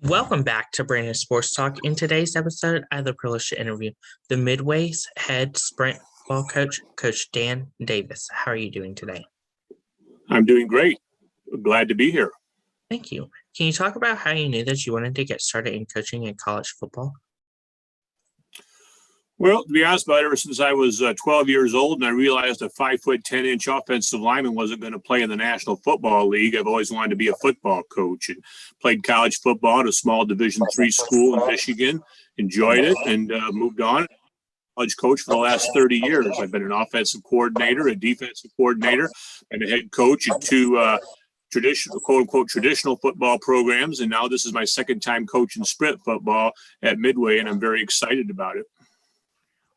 Welcome back to Brandon Sports Talk. In today's episode, I have the privilege to interview the Midway's head sprint ball coach, Coach Dan Davis. How are you doing today? I'm doing great. Glad to be here. Thank you. Can you talk about how you knew that you wanted to get started in coaching in college football? Well, to be honest about it, ever since I was 12 years old and I realized a 5'10" offensive lineman wasn't going to play in the National Football League, I've always wanted to be a football coach and played college football at a small Division III school in Michigan, enjoyed it, and moved on. College coach for the last 30 years. I've been an offensive coordinator, a defensive coordinator, and a head coach at two traditional, quote unquote, traditional football programs. And now this is my second time coaching sprint football at Midway, and I'm very excited about it.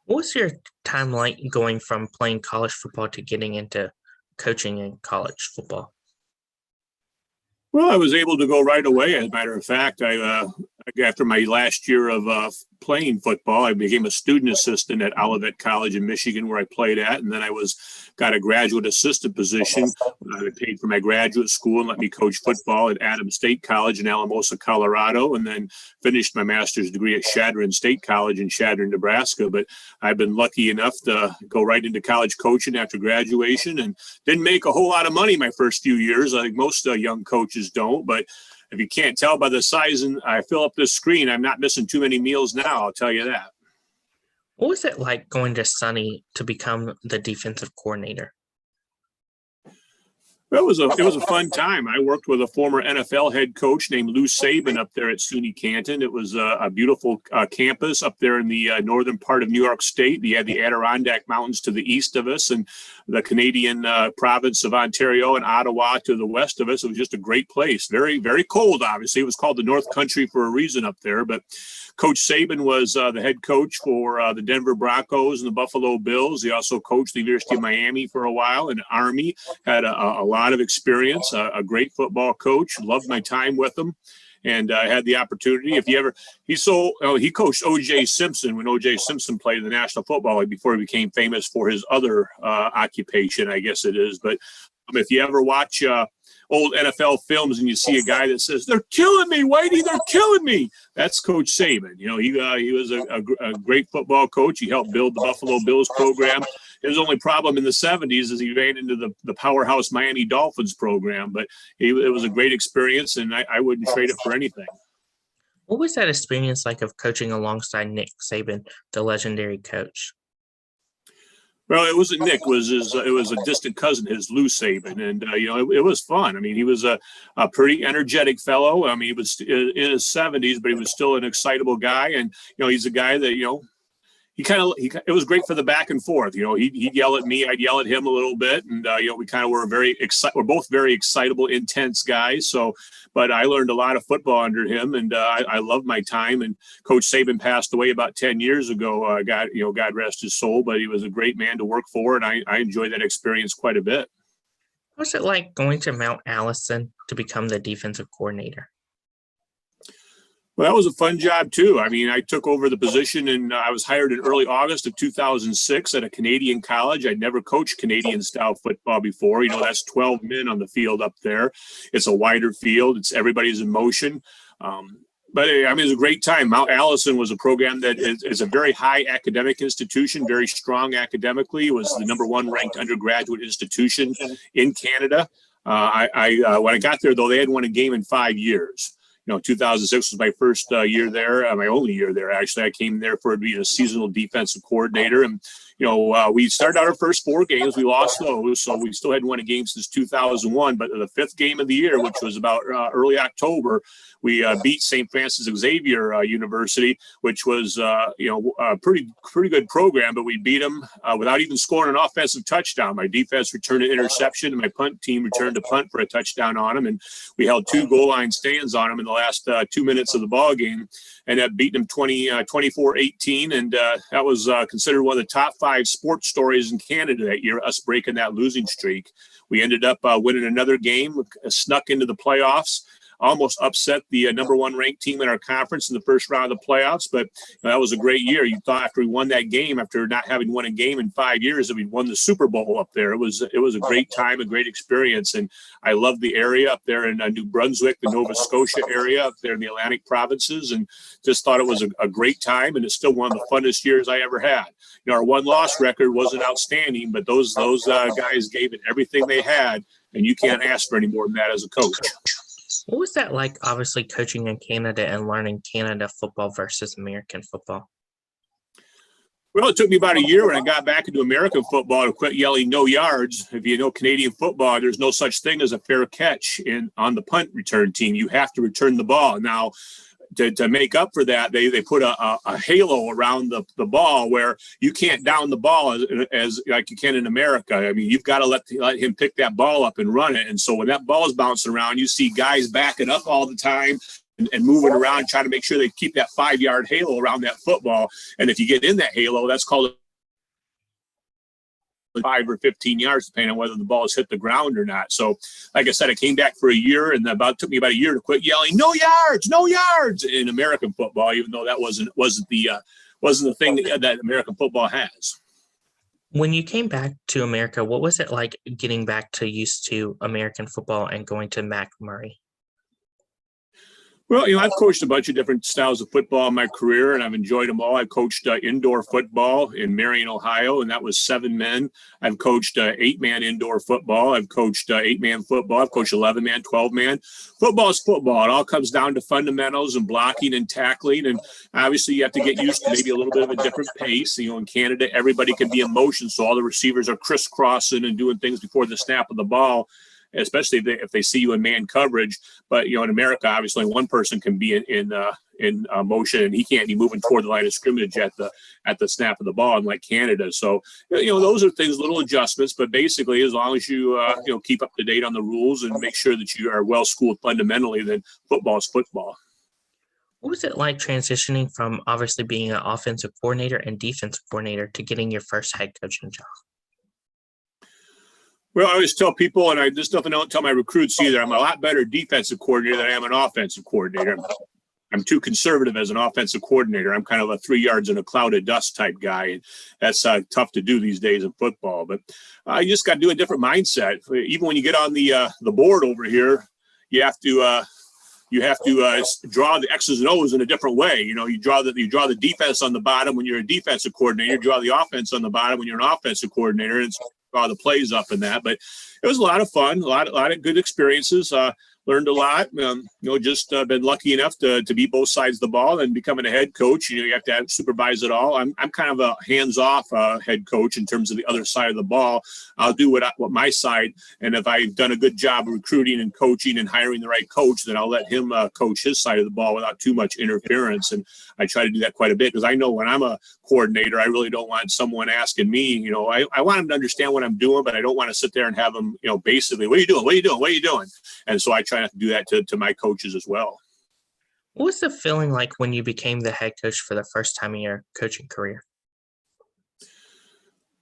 What was your time like going from playing college football to getting into coaching in college football? Well, I was able to go right away. As a matter of fact, after my last year of playing football, I became a student assistant at Olivet College in Michigan, where I played at, and then I got a graduate assistant position. I paid for my graduate school and let me coach football at Adams State College in Alamosa, Colorado, and then finished my master's degree at Chadron State College in Chadron, Nebraska. But I've been lucky enough to go right into college coaching after graduation, and didn't make a whole lot of money my first few years. I think most young coaches don't, but if you can't tell by the size and I fill up this screen, I'm not missing too many meals now, I'll tell you that. What was it like going to Sunny to become the defensive coordinator? It was a fun time. I worked with a former NFL head coach named Lou Saban up there at SUNY Canton. It was a beautiful campus up there in the northern part of New York State. You had the Adirondack Mountains to the east of us and the Canadian province of Ontario and Ottawa to the west of us. It was just a great place. Very, very cold, obviously. It was called the North Country for a reason up there. But Coach Saban was the head coach for the Denver Broncos and the Buffalo Bills. He also coached the University of Miami for a while, and Army. Had a lot of experience, a great football coach. Loved my time with him. And I had the opportunity. He coached O.J. Simpson when O.J. Simpson played in the National Football League before he became famous for his other occupation, I guess it is. But if you ever watch old NFL films and you see a guy that says, "They're killing me, Whitey, they're killing me," that's Coach Saban. He was a great football coach. He helped build the Buffalo Bills program. His only problem in the 70s is he ran into the powerhouse Miami Dolphins program, but it was a great experience, and I wouldn't trade it for anything. What was that experience like of coaching alongside Nick Saban, the legendary coach? Well, it wasn't Nick. It was a distant cousin, his Lou Saban, and it was fun. I mean, he was a pretty energetic fellow. I mean, he was in his 70s, but he was still an excitable guy, and he's a guy that it was great for the back and forth. He'd yell at me, I'd yell at him a little bit, and we kind of were we're both very excitable, intense guys. So, but I learned a lot of football under him, and I loved my time. And Coach Saban passed away about 10 years ago. God rest his soul, but he was a great man to work for, and I enjoyed that experience quite a bit. What was it like going to Mount Allison to become the defensive coordinator? Well, that was a fun job, too. I mean, I took over the position and I was hired in early August of 2006 at a Canadian college. I'd never coached Canadian-style football before. That's 12 men on the field up there. It's a wider field. Everybody's in motion. But it was a great time. Mount Allison was a program that is a very high academic institution, very strong academically. It was the number one ranked undergraduate institution in Canada. When I got there, though, they hadn't won a game in 5 years. 2006 was my first year there, my only year there, actually. I came there for being a seasonal defensive coordinator. And, we started out our first 4 games. We lost those, so we still hadn't won a game since 2001. But the 5th game of the year, which was about early October, we beat St. Francis Xavier University, which was, a pretty good program. But we beat them without even scoring an offensive touchdown. My defense returned an interception, and my punt team returned a punt for a touchdown on them. And we held 2 goal line stands on them in the last 2 minutes of the ball game, and that beat them 24-18. And that was considered one of the top 5 sports stories in Canada that year, us breaking that losing streak. We ended up winning another game, snuck into the playoffs. almost upset the number one ranked team in our conference in the first round of the playoffs. But that was a great year. You thought after we won that game, after not having won a game in 5 years, that we'd won the Super Bowl up there. It was a great time, a great experience. And I loved the area up there in New Brunswick, the Nova Scotia area up there in the Atlantic provinces, and just thought it was a great time. And it's still one of the funnest years I ever had. Our one-loss record wasn't outstanding, but those guys gave it everything they had, and you can't ask for any more than that as a coach. What was that like, obviously, coaching in Canada and learning Canada football versus American football? Well, it took me about a year when I got back into American football to quit yelling no yards. If you know Canadian football, there's no such thing as a fair catch on the punt return team. You have to return the ball. Now, to make up for that, they put a halo around the ball where you can't down the ball as like you can in America. I mean, you've got to let him pick that ball up and run it. And so when that ball is bouncing around, you see guys backing up all the time and moving around, trying to make sure they keep that 5-yard halo around that football. And if you get in that halo, that's called 5 or 15 yards, depending on whether the ball has hit the ground or not. So, like I said, I came back for a year, and took me about a year to quit yelling no yards in American football, even though that wasn't the thing that American football has. When you came back to America, what was it like getting back to used to American football and going to McMurray? Well, I've coached a bunch of different styles of football in my career, and I've enjoyed them all. I've coached indoor football in Marion, Ohio, and that was 7 men. I've coached 8-man indoor football. I've coached 8-man football. I've coached 11-man, 12-man. Football is football. It all comes down to fundamentals and blocking and tackling, and obviously you have to get used to maybe a little bit of a different pace. In Canada, everybody can be in motion, so all the receivers are crisscrossing and doing things before the snap of the ball, especially if they see you in man coverage. But in America, obviously one person can be in motion, and he can't be moving toward the line of scrimmage at the snap of the ball, unlike Canada. So those are things, little adjustments. But basically, as long as you keep up to date on the rules and make sure that you are well schooled fundamentally, then football is football. What was it like transitioning from obviously being an offensive coordinator and defensive coordinator to getting your first head coaching job? Well, I always tell people, and there's nothing I don't tell my recruits either, I'm a lot better defensive coordinator than I am an offensive coordinator. I'm too conservative as an offensive coordinator. I'm kind of a 3 yards in a cloud of dust type guy, and that's tough to do these days in football. But you just got to do a different mindset. Even when you get on the board over here, you have to draw the X's and O's in a different way. You draw the defense on the bottom when you're a defensive coordinator. You draw the offense on the bottom when you're an offensive coordinator. And draw the plays up in that. But it was a lot of fun, a lot of good experiences. Learned a lot. Just been lucky enough to be both sides of the ball, and becoming a head coach. You have to supervise it all. I'm kind of a hands-off head coach in terms of the other side of the ball. I'll do what my side, and if I've done a good job of recruiting and coaching and hiring the right coach, then I'll let him coach his side of the ball without too much interference. And I try to do that quite a bit, because I know when I'm a coordinator, I really don't want someone asking me. I want them to understand what I'm doing, but I don't want to sit there and have them, basically, what are you doing? What are you doing? What are you doing? And so I try not to do that to my coaches as well. What was the feeling like when you became the head coach for the first time in your coaching career?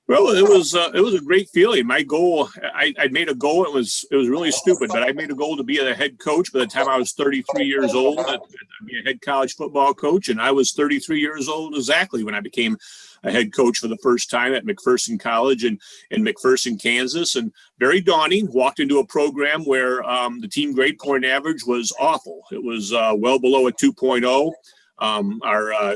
Well, it was a great feeling. My goal, I made a goal. It was really stupid, but I made a goal to be a head coach by the time I was 33 years old, to be a head college football coach. And I was 33 years old exactly when I became a head coach for the first time at McPherson College in McPherson, Kansas. And very daunting. Walked into a program where the team grade point average was awful. It was well below a 2.0.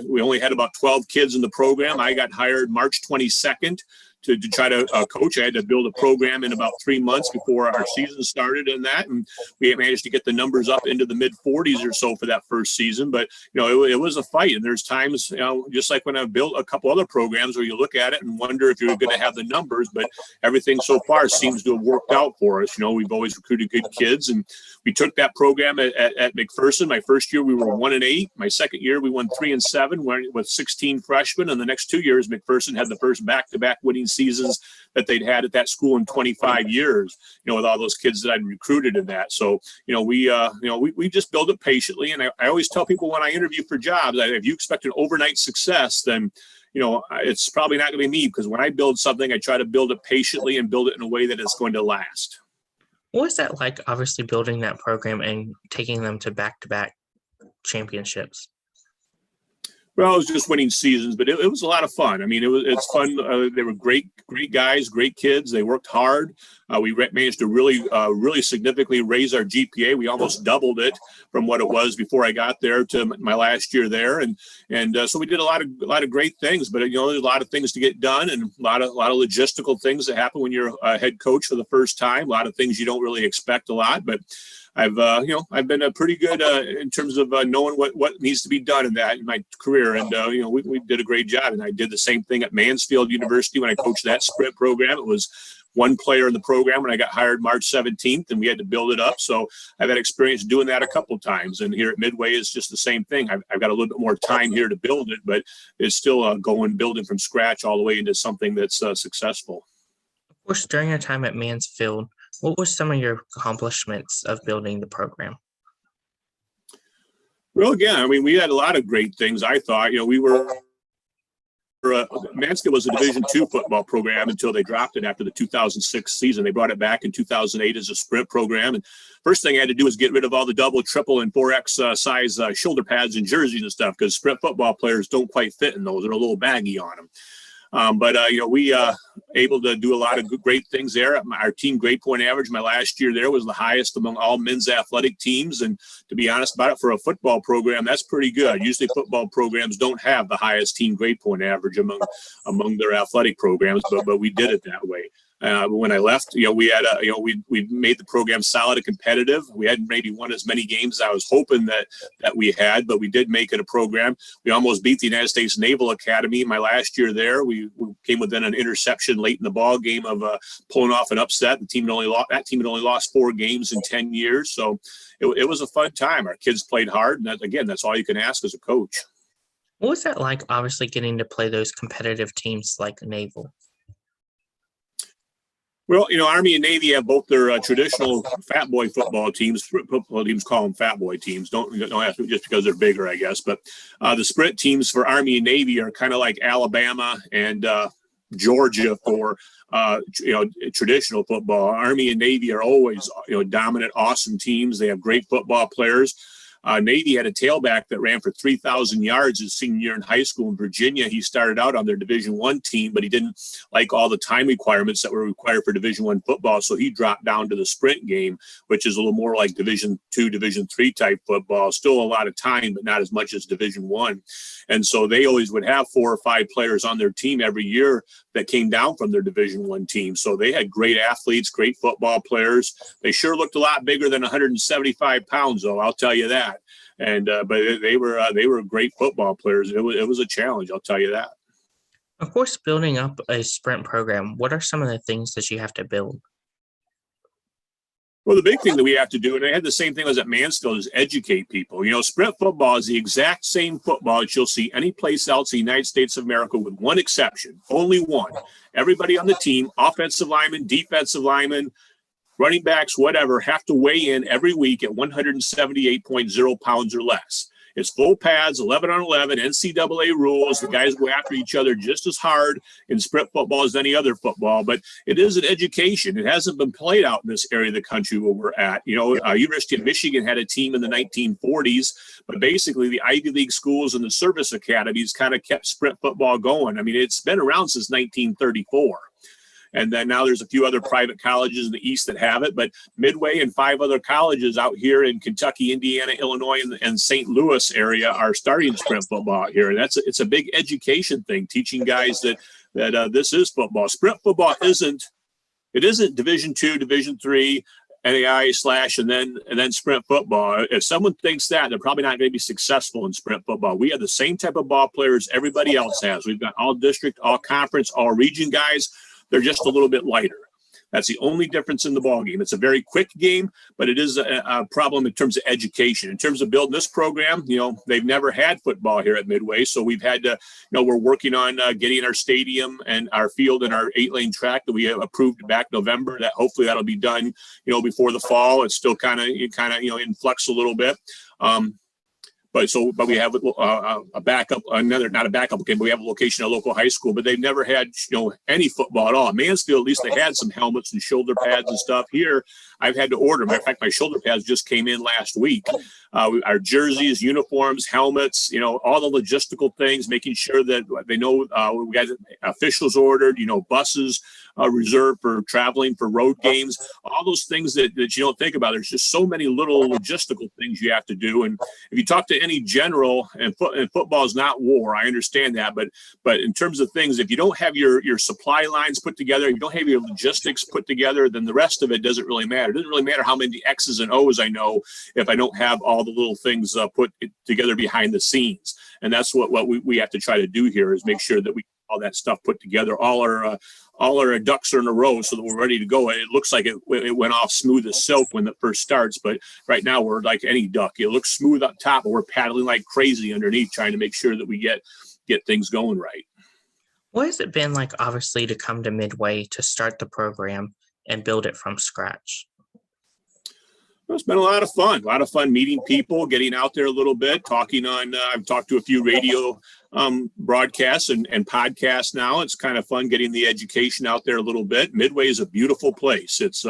We only had about 12 kids in the program. I got hired March 22nd to try to coach. I had to build a program in about 3 months before our season started and we managed to get the numbers up into the mid 40s or so for that first season. But, it was a fight. And there's times, just like when I've built a couple other programs where you look at it and wonder if you're going to have the numbers, but everything so far seems to have worked out for us. We've always recruited good kids, and we took that program at McPherson. My first year, we were 1-8. My second year, we won 3-7 with 16 freshmen. And the next 2 years, McPherson had the first back-to-back winning seasons that they'd had at that school in 25 years, with all those kids that I'd recruited in that. So, we just build it patiently. And I always tell people when I interview for jobs, that if you expect an overnight success, then, it's probably not going to be me, because when I build something, I try to build it patiently and build it in a way that it's going to last. What was that like, obviously building that program and taking them to back-to-back championships? Well, it was just winning seasons, but it was a lot of fun. I mean, it's fun. They were great guys, great kids. They worked hard. We managed to really significantly raise our GPA. We almost doubled it from what it was before I got there to my last year there, and so we did a lot of great things. But there's a lot of things to get done, and a lot of logistical things that happen when you're a head coach for the first time. A lot of things you don't really expect a lot, but I've been a pretty good in terms of knowing what needs to be done in my career, and we did a great job. And I did the same thing at Mansfield University when I coached that sprint program. It was one player in the program when I got hired March 17th, and we had to build it up. So I've had experience doing that a couple of times. And here at Midway, it's just the same thing. I've got a little bit more time here to build it, but it's still building from scratch all the way into something that's successful. Of course, during your time at Mansfield, what were some of your accomplishments of building the program? Well, again, I mean, we had a lot of great things. I thought, we were Mansfield was a Division II football program until they dropped it after the 2006 season. They brought it back in 2008 as a sprint program. And first thing I had to do was get rid of all the double, triple, and 4X size shoulder pads and jerseys and stuff, because sprint football players don't quite fit in those. They're a little baggy on them. We able to do a lot of great things there. Our team grade point average my last year there was the highest among all men's athletic teams. And to be honest about it, for a football program, that's pretty good. Usually football programs don't have the highest team grade point average among their athletic programs, but we did it that way. When I left, we had we made the program solid and competitive. We hadn't maybe won as many games as I was hoping that we had, but we did make it a program. We almost beat the United States Naval Academy my last year there. We came within an interception late in the ball game of pulling off an upset. That team had only lost 4 games in 10 years, so it was a fun time. Our kids played hard, and that's all you can ask as a coach. What was that like, obviously getting to play those competitive teams like Naval? Well, Army and Navy have both their traditional fat boy football teams. Football teams call them fat boy teams. Don't have to, just because they're bigger, I guess. But the sprint teams for Army and Navy are kind of like Alabama and Georgia for traditional football. Army and Navy are always dominant, awesome teams. They have great football players. Navy had a tailback that ran for 3,000 yards his senior year in high school in Virginia. He started out on their Division I team, but he didn't like all the time requirements that were required for Division I football, so he dropped down to the sprint game, which is a little more like Division II, Division III type football. Still a lot of time, but not as much as Division I. And so they always would have 4 or 5 players on their team every year that came down from their Division I team. So they had great athletes, great football players. They sure looked a lot bigger than 175 pounds, though, I'll tell you that. And but they were great football players. It was a challenge, I'll tell you that. Of course, building up a sprint program, what are some of the things that you have to build? Well, the big thing that we have to do, and I had the same thing as at Mansfield, is educate people. Sprint football is the exact same football that you'll see any place else in the United States of America, with one exception, only one. Everybody on the team, offensive linemen, defensive linemen, running backs, whatever, have to weigh in every week at 178.0 pounds or less. It's full pads, 11 on 11, NCAA rules. The guys go after each other just as hard in sprint football as any other football, but it is an education. It hasn't been played out in this area of the country where we're at. University of Michigan had a team in the 1940s, but basically the Ivy League schools and the service academies kind of kept sprint football going. I mean, it's been around since 1934. And then now there's a few other private colleges in the East that have it, but Midway and 5 other colleges out here in Kentucky, Indiana, Illinois, and St. Louis area are starting sprint football out here. And it's a big education thing, teaching guys that this is football. Sprint football isn't Division II, Division III, NAI / and then sprint football. If someone thinks that, they're probably not going to be successful in sprint football. We have the same type of ball players everybody else has. We've got all district, all conference, all region guys. They're just a little bit lighter. That's the only difference in the ball game. It's a very quick game, but it is a problem in terms of education. In terms of building this program, they've never had football here at Midway, so we've had to, we're working on getting our stadium and our field and our 8-lane track that we have approved back November. That hopefully that'll be done, before the fall. It's still kind of in flux a little bit. but we have a backup, not a backup game, but we have a location at a local high school, but they've never had, any football at all. In Mansfield, at least they had some helmets and shoulder pads and stuff. Here, I've had to order. Matter of fact, my shoulder pads just came in last week. Our jerseys, uniforms, helmets, all the logistical things, making sure that they know we got officials ordered, buses reserved for traveling for road games, all those things that you don't think about. There's just so many little logistical things you have to do. And if you talk to any general, and football is not war, I understand that, but in terms of things, if you don't have your supply lines put together, if you don't have your logistics put together, then the rest of it doesn't really matter. It doesn't really matter how many X's and O's I know if I don't have all the little things put together behind the scenes. And that's what we have to try to do here, is make sure that we all that stuff put together, all our ducks are in a row so that we're ready to go. It looks like it went off smooth as silk when it first starts, but right now we're like any duck. It looks smooth up top, but we're paddling like crazy underneath, trying to make sure that we get things going right. What has it been like, obviously, to come to Midway to start the program and build it from scratch? Well, it's been a lot of fun meeting people, getting out there a little bit, talking on, I've talked to a few radio broadcasts and podcasts now. It's kind of fun getting the education out there a little bit. Midway is a beautiful place. It's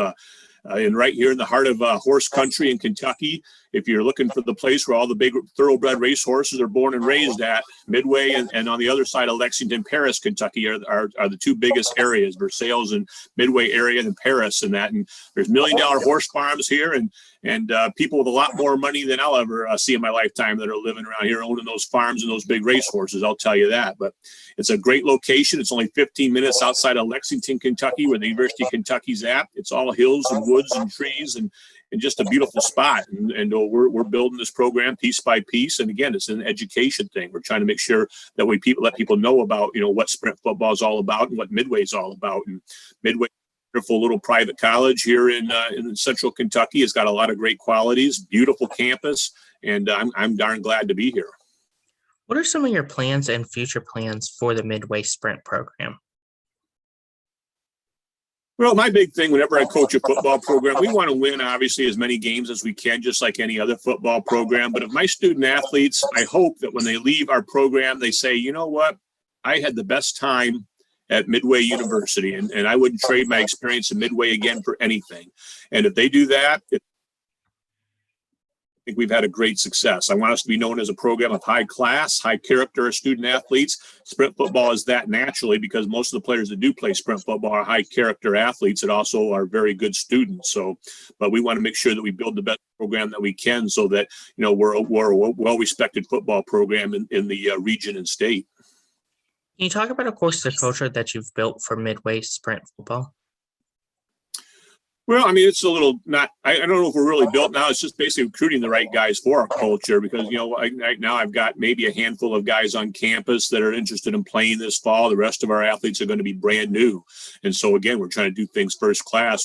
and right here in the heart of horse country in Kentucky. If you're looking for the place where all the big thoroughbred race horses are born and raised at, Midway and on the other side of Lexington, Paris, Kentucky are the two biggest areas. Versailles and Midway area and Paris and that. And there's $1 million horse farms here and people with a lot more money than I'll ever see in my lifetime that are living around here owning those farms and those big race horses. I'll tell you that. But it's a great location. It's only 15 minutes outside of Lexington, Kentucky, where the University of Kentucky's at. It's all hills and woods and trees and just a beautiful spot. And we're building this program piece by piece. And again, it's an education thing. We're trying to make sure that let people know about, what sprint football is all about and what Midway is all about. And Midway, wonderful little private college here in central Kentucky. It's got a lot of great qualities, beautiful campus, and I'm darn glad to be here. What are some of your plans and future plans for the Midway Sprint program? Well, my big thing whenever I coach a football program, we want to win, obviously, as many games as we can, just like any other football program. But if my student athletes, I hope that when they leave our program, they say, you know what, I had the best time at Midway University, and I wouldn't trade my experience at Midway again for anything. And if they do that, I think we've had a great success. I want us to be known as a program of high class, high character student athletes. Sprint football is that naturally because most of the players that do play sprint football are high character athletes that also are very good students. So, but we want to make sure that we build the best program that we can so that, we're a well-respected football program in the region and state. Can you talk about, of course, the culture that you've built for Midway Sprint football? Well, I mean, it's a little I don't know if we're really built now. It's just basically recruiting the right guys for our culture because, right now I've got maybe a handful of guys on campus that are interested in playing this fall. The rest of our athletes are going to be brand new. And so, again, we're trying to do things first class.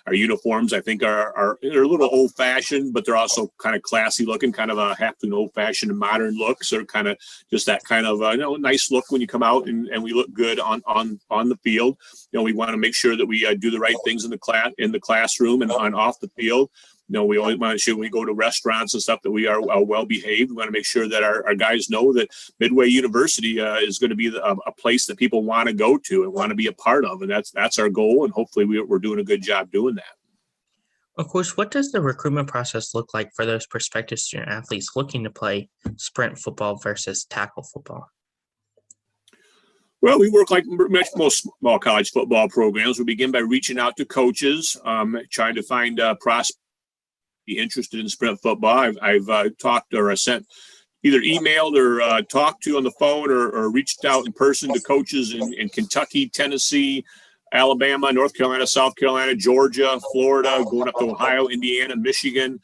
Our uniforms, I think, they're a little old fashioned, but they're also kind of classy looking, kind of a half an old fashioned and modern look. So kind of just that kind of, nice look when you come out and we look good on the field. We want to make sure that we do the right things in the classroom and on off the field. We always want to make sure we go to restaurants and stuff that we are well behaved. We want to make sure that our guys know that Midway University is going to be a place that people want to go to and want to be a part of. And that's our goal. And hopefully we're doing a good job doing that. Of course, what does the recruitment process look like for those prospective student athletes looking to play sprint football versus tackle football? Well, we work like most small college football programs. We begin by reaching out to coaches, trying to find prospects be interested in sprint football. I've talked or sent either emailed or talked to on the phone or reached out in person to coaches in Kentucky, Tennessee, Alabama, North Carolina, South Carolina, Georgia, Florida, going up to Ohio, Indiana, Michigan.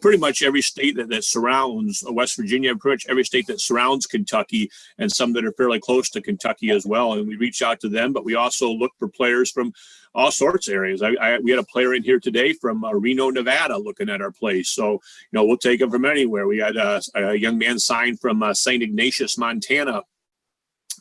Pretty much every state that surrounds West Virginia, pretty much every state that surrounds Kentucky, and some that are fairly close to Kentucky as well. And we reach out to them, but we also look for players from all sorts of areas. We had a player in here today from Reno, Nevada, looking at our place. So, we'll take them from anywhere. We had a young man signed from St. Ignatius, Montana,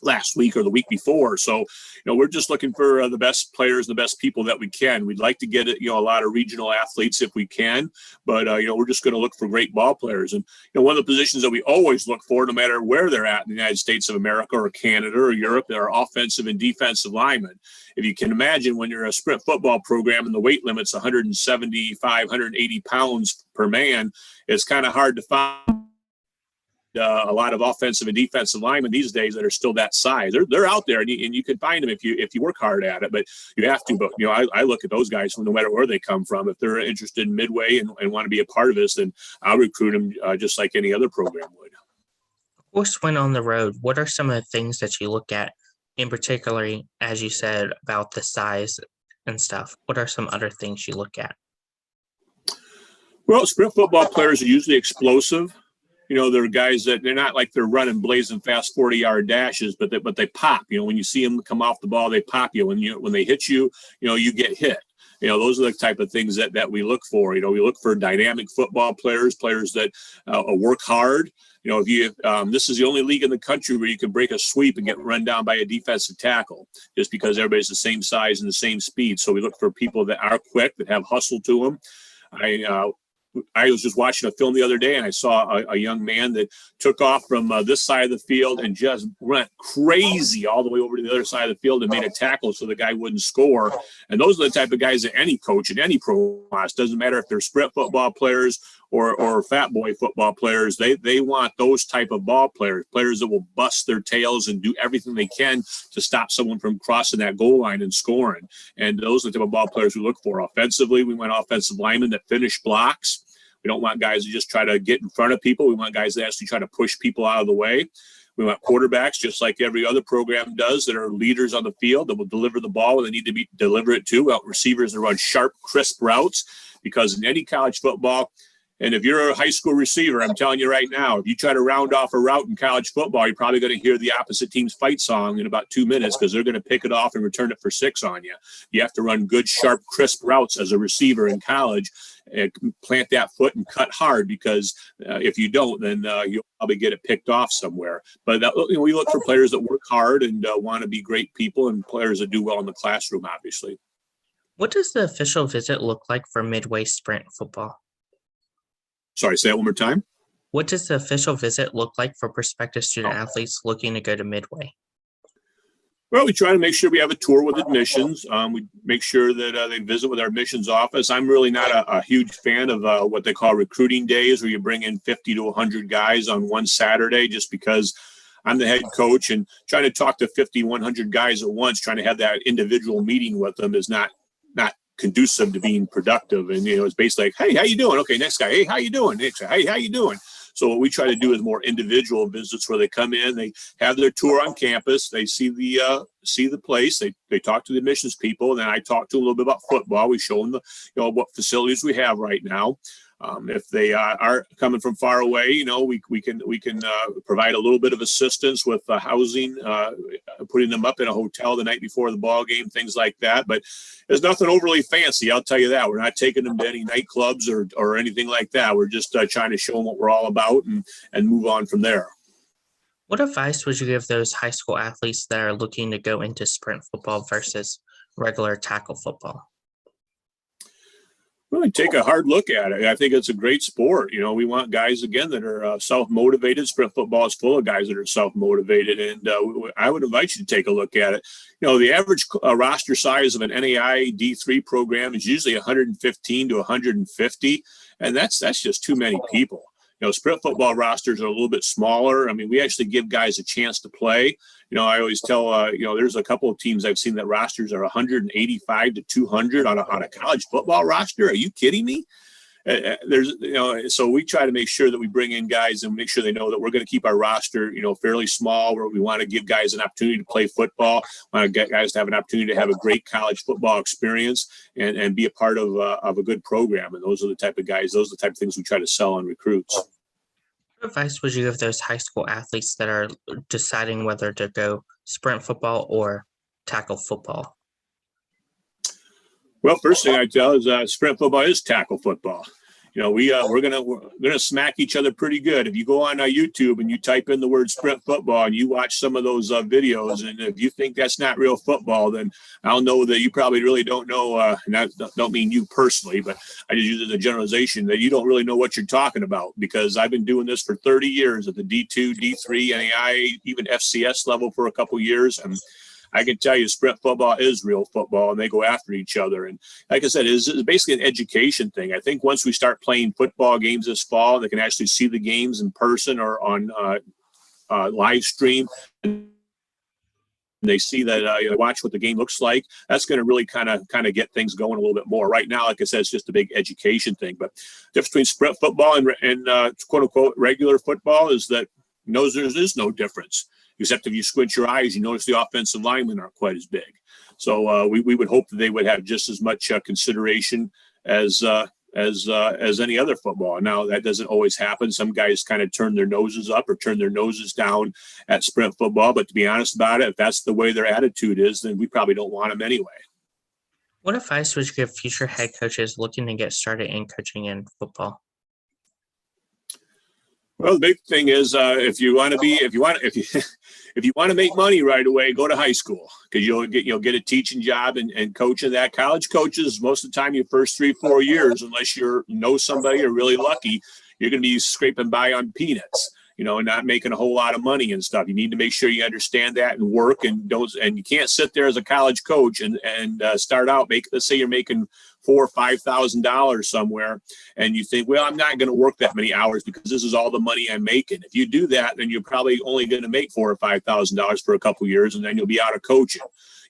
last week or the week before. So, we're just looking for the best players, the best people that we can. We'd like to get a lot of regional athletes if we can, but we're just going to look for great ball players. And one of the positions that we always look for, no matter where they're at in the United States of America or Canada or Europe, are offensive and defensive linemen. If you can imagine, when you're a sprint football program and the weight limit's 175, 180 pounds per man, it's kind of hard to find a lot of offensive and defensive linemen these days that are still that size. They're out there, and you can find them if you work hard at it. But you have to. But I look at those guys no matter where they come from. If they're interested in Midway and want to be a part of this, then I'll recruit them just like any other program would. Of course, when on the road, what are some of the things that you look at, in particular, as you said, about the size and stuff? What are some other things you look at? Well, sprint football players are usually explosive. They're guys that they're not like they're running blazing fast 40-yard dashes, but they pop. When you see them come off the ball, they pop you. When they hit you, you get hit. Those are the type of things that we look for. We look for dynamic football players that work hard. If you this is the only league in the country where you can break a sweep and get run down by a defensive tackle, just because everybody's the same size and the same speed. So we look for people that are quick, that have hustle to them. I was just watching a film the other day, and I saw a young man that took off from this side of the field and just went crazy all the way over to the other side of the field and made a tackle so the guy wouldn't score. And those are the type of guys that any coach in any pro class, doesn't matter if they're sprint football players or fat boy football players, they want those type of ball players that will bust their tails and do everything they can to stop someone from crossing that goal line and scoring. And those are the type of ball players we look for. Offensively, we want offensive linemen that finish blocks. We don't want guys that just try to get in front of people. We want guys that actually try to push people out of the way. We want quarterbacks, just like every other program does, that are leaders on the field, that will deliver the ball when they need to deliver it to. We want receivers that run sharp, crisp routes, because in any college football, and if you're a high school receiver, I'm telling you right now, if you try to round off a route in college football, you're probably going to hear the opposite team's fight song in about 2 minutes, because they're going to pick it off and return it for 6 on you. You have to run good, sharp, crisp routes as a receiver in college, and plant that foot and cut hard, because if you don't, then you'll probably get it picked off somewhere. But we look for players that work hard and want to be great people, and players that do well in the classroom, obviously. What does the official visit look like for Midway Sprint football? Sorry, say that one more time. What does the official visit look like for prospective student athletes looking to go to Midway? Well, we try to make sure we have a tour with admissions. We make sure that they visit with our admissions office. I'm really not a huge fan of what they call recruiting days, where you bring in 50 to 100 guys on one Saturday, just because I'm the head coach, and trying to talk to 50, 100 guys at once, trying to have that individual meeting with them is not conducive to being productive. And, it's basically like, hey, how you doing? Okay, next guy. Hey, how you doing? Next guy. Hey, how you doing? So what we try to do is more individual visits, where they come in, they have their tour on campus, they see the place, they talk to the admissions people, and then I talk to them a little bit about football. We show them what facilities we have right now. If they are coming from far away, we can provide a little bit of assistance with housing, putting them up in a hotel the night before the ball game, things like that. But there's nothing overly fancy, I'll tell you that. We're not taking them to any nightclubs or anything like that. We're just trying to show them what we're all about and move on from there. What advice would you give those high school athletes that are looking to go into sprint football versus regular tackle football? Really take a hard look at it. I think it's a great sport. We want guys, again, that are self-motivated. Sprint football is full of guys that are self-motivated. And I would invite you to take a look at it. The average roster size of an NAI D3 program is usually 115 to 150. And that's just too many people. Sprint football rosters are a little bit smaller. I mean, we actually give guys a chance to play. I always tell, there's a couple of teams I've seen that rosters are 185 to 200 on a college football roster. Are you kidding me? So we try to make sure that we bring in guys and make sure they know that we're going to keep our roster, fairly small, where we want to give guys an opportunity to play football, want to get guys to have an opportunity to have a great college football experience and be a part of a good program. And those are the type of guys, those are the type of things we try to sell on recruits. What advice would you give those high school athletes that are deciding whether to go sprint football or tackle football? Well, first thing I tell is sprint football is tackle football. we're gonna smack each other pretty good. If you go on YouTube and you type in the word sprint football and you watch some of those videos, and if you think that's not real football, then I'll know that you probably really don't know. And I don't mean you personally, but I just use it as a generalization that you don't really know what you're talking about, because I've been doing this for 30 years at the D2, D3, NAI, even FCS level for a couple years, and I can tell you sprint football is real football, and they go after each other. And like I said, it's basically an education thing. I think once we start playing football games this fall, they can actually see the games in person or on live stream. And they see that, watch what the game looks like. That's going to really kind of get things going a little bit more. Right now, like I said, it's just a big education thing. But the difference between sprint football and quote unquote regular football is that there is no difference. Except if you squint your eyes, you notice the offensive linemen aren't quite as big. So we would hope that they would have just as much consideration as any other football. Now, that doesn't always happen. Some guys kind of turn their noses up or turn their noses down at sprint football. But to be honest about it, if that's the way their attitude is, then we probably don't want them anyway. What advice would you give future head coaches looking to get started in coaching in football? Well, the big thing is if you want to make money right away, go to high school, because you'll get a teaching job and coaching that. College coaches, most of the time, your first 3-4 years, unless you know somebody or really lucky, you're going to be scraping by on peanuts, and not making a whole lot of money and stuff. You need to make sure you understand that and work, and you can't sit there as a college coach and start out let's say you're making $4,000 or $5,000 somewhere, and you think, well, I'm not going to work that many hours because this is all the money I'm making. If you do that, then you're probably only going to make $4,000 or $5,000 for a couple of years, and then you'll be out of coaching.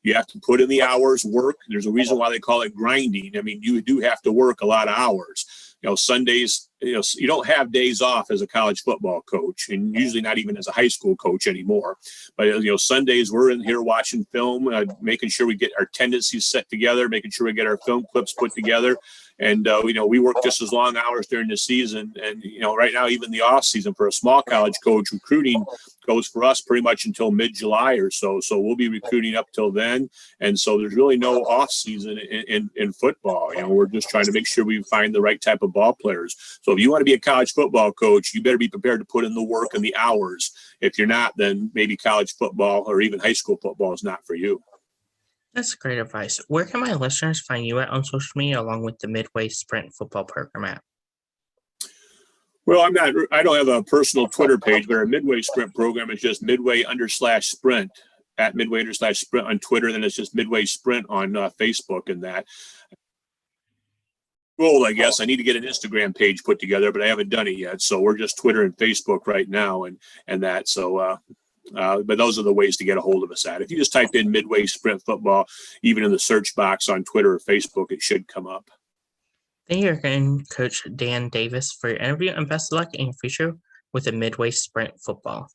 You have to put in the hours, work. There's a reason why they call it grinding. I mean, you do have to work a lot of hours. Sundays, you don't have days off as a college football coach, and usually not even as a high school coach anymore. But, Sundays we're in here watching film, making sure we get our tendencies set together, making sure we get our film clips put together. And, we work just as long hours during the season. And, right now, even the off season for a small college coach, recruiting goes for us pretty much until mid-July or so. So we'll be recruiting up till then. And so there's really no off season in football. We're just trying to make sure we find the right type of ball players. So if you want to be a college football coach, you better be prepared to put in the work and the hours. If you're not, then maybe college football or even high school football is not for you. That's great advice. Where can my listeners find you at on social media, along with the Midway Sprint Football Program at? Well, I don't have a personal Twitter page, but our Midway Sprint program is just Midway_Sprint at Midway_Sprint on Twitter. Then it's just Midway Sprint on Facebook and that. Well, I guess I need to get an Instagram page put together, but I haven't done it yet. So we're just Twitter and Facebook right now and that. So, but those are the ways to get a hold of us at. If you just type in Midway Sprint Football, even in the search box on Twitter or Facebook, it should come up. Thank you again, Coach Dan Davis, for your interview, and best of luck in your future with the Midway Sprint Football.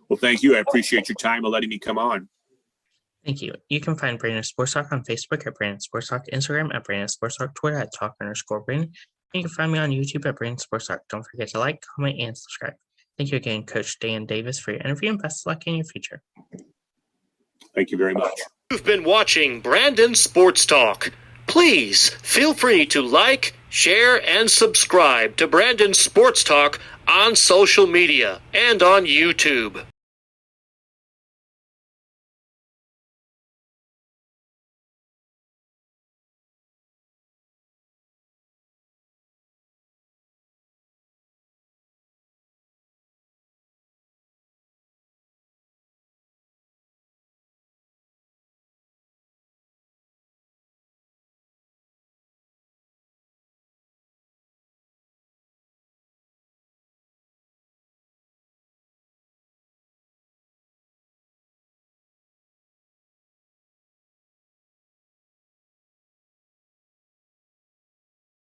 Well, thank you. I appreciate your time and letting me come on. Thank you. You can find Brandon Sports Talk on Facebook at Brandon Sports Talk, Instagram at Brandon Sports Talk, Twitter at Talk_Brandon. And you can find me on YouTube at Brandon Sports Talk. Don't forget to like, comment, and subscribe. Thank you again, Coach Dan Davis, for your interview, and best of luck in your future. Thank you very much. You've been watching Brandon Sports Talk. Please feel free to like, share, and subscribe to Brandon Sports Talk on social media and on YouTube.